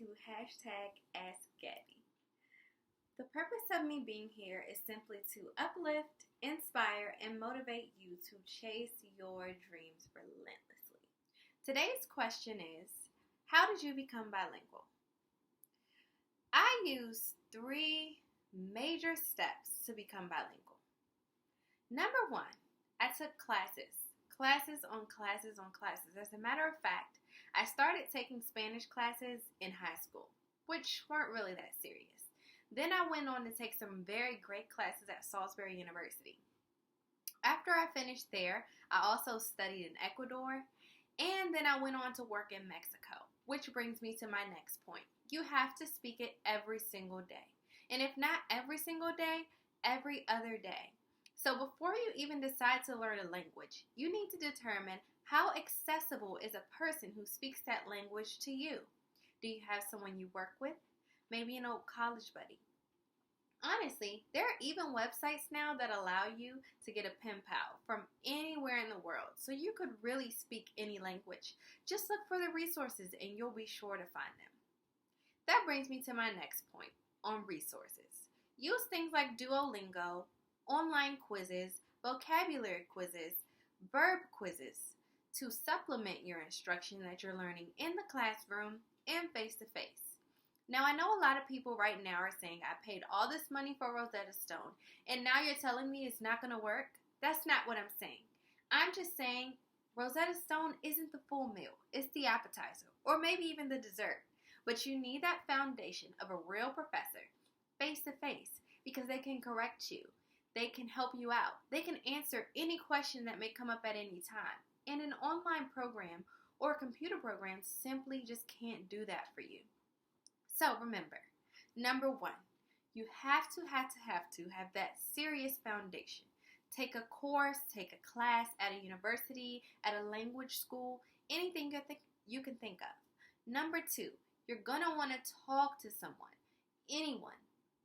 to #AskGabbi. The purpose of me being here is simply to uplift, inspire, and motivate you to chase your dreams relentlessly. Today's question is, how did you become bilingual? I use 3 major steps to become bilingual. Number 1, I took classes on classes. As a matter of fact, I started taking Spanish classes in high school, which weren't really that serious. Then I went on to take some very great classes at Salisbury University. After I finished there, I also studied in Ecuador, and then I went on to work in Mexico, which brings me to my next point. You have to speak it every single day. And if not every single day, every other day. So before you even decide to learn a language, you need to determine how accessible is a person who speaks that language to you. Do you have someone you work with? Maybe an old college buddy. Honestly, there are even websites now that allow you to get a pen pal from anywhere in the world, so you could really speak any language. Just look for the resources and you'll be sure to find them. That brings me to my next point on resources. Use things like Duolingo, online quizzes, vocabulary quizzes, verb quizzes to supplement your instruction that you're learning in the classroom and face-to-face. Now, I know a lot of people right now are saying, I paid all this money for Rosetta Stone, and now you're telling me it's not going to work? That's not what I'm saying. I'm just saying Rosetta Stone isn't the full meal. It's the appetizer, or maybe even the dessert. But you need that foundation of a real professor, face-to-face, because they can correct you. They can help you out. They can answer any question that may come up at any time. And an online program or a computer program simply just can't do that for you. So remember, number 1, you have to have that serious foundation. Take a course, take a class at a university, at a language school, anything you can think of. Number 2, you're going to want to talk to someone, anyone,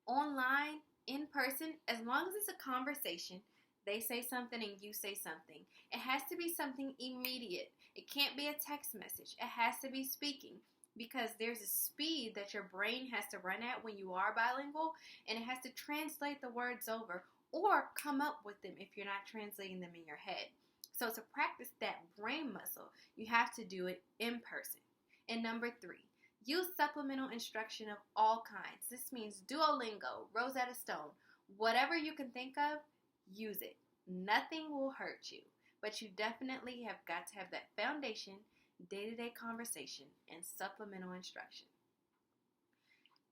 online, in person, as long as it's a conversation. They say something and you say something. It has to be something immediate. It can't be a text message. It has to be speaking, because there's a speed that your brain has to run at when you are bilingual, and it has to translate the words over or come up with them if you're not translating them in your head. So to practice that brain muscle, you have to do it in person. And number 3, use supplemental instruction of all kinds. This means Duolingo, Rosetta Stone, whatever you can think of, use it. Nothing will hurt you, but you definitely have got to have that foundation, day-to-day conversation, and supplemental instruction.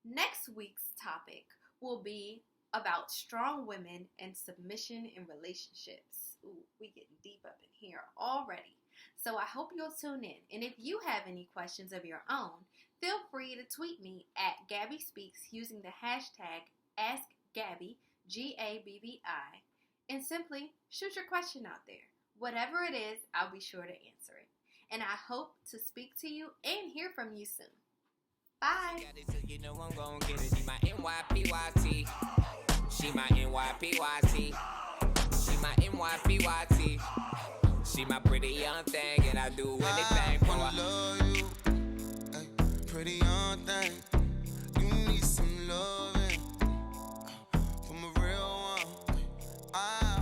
Next week's topic will be about strong women and submission in relationships. Ooh, we getting deep up in here already. So I hope you'll tune in. And if you have any questions of your own, feel free to tweet me at Gabbi Speaks using the hashtag AskGabbi, Gabbi, and simply shoot your question out there. Whatever it is, I'll be sure to answer it. And I hope to speak to you and hear from you soon. Bye. You know I'm gonna get it. She my NYPYT. She my NYPYT. She my NYPYT. She my pretty young thing, and I do anything for her. I wanna love you, ay, pretty young thing. You need some loving from a real one.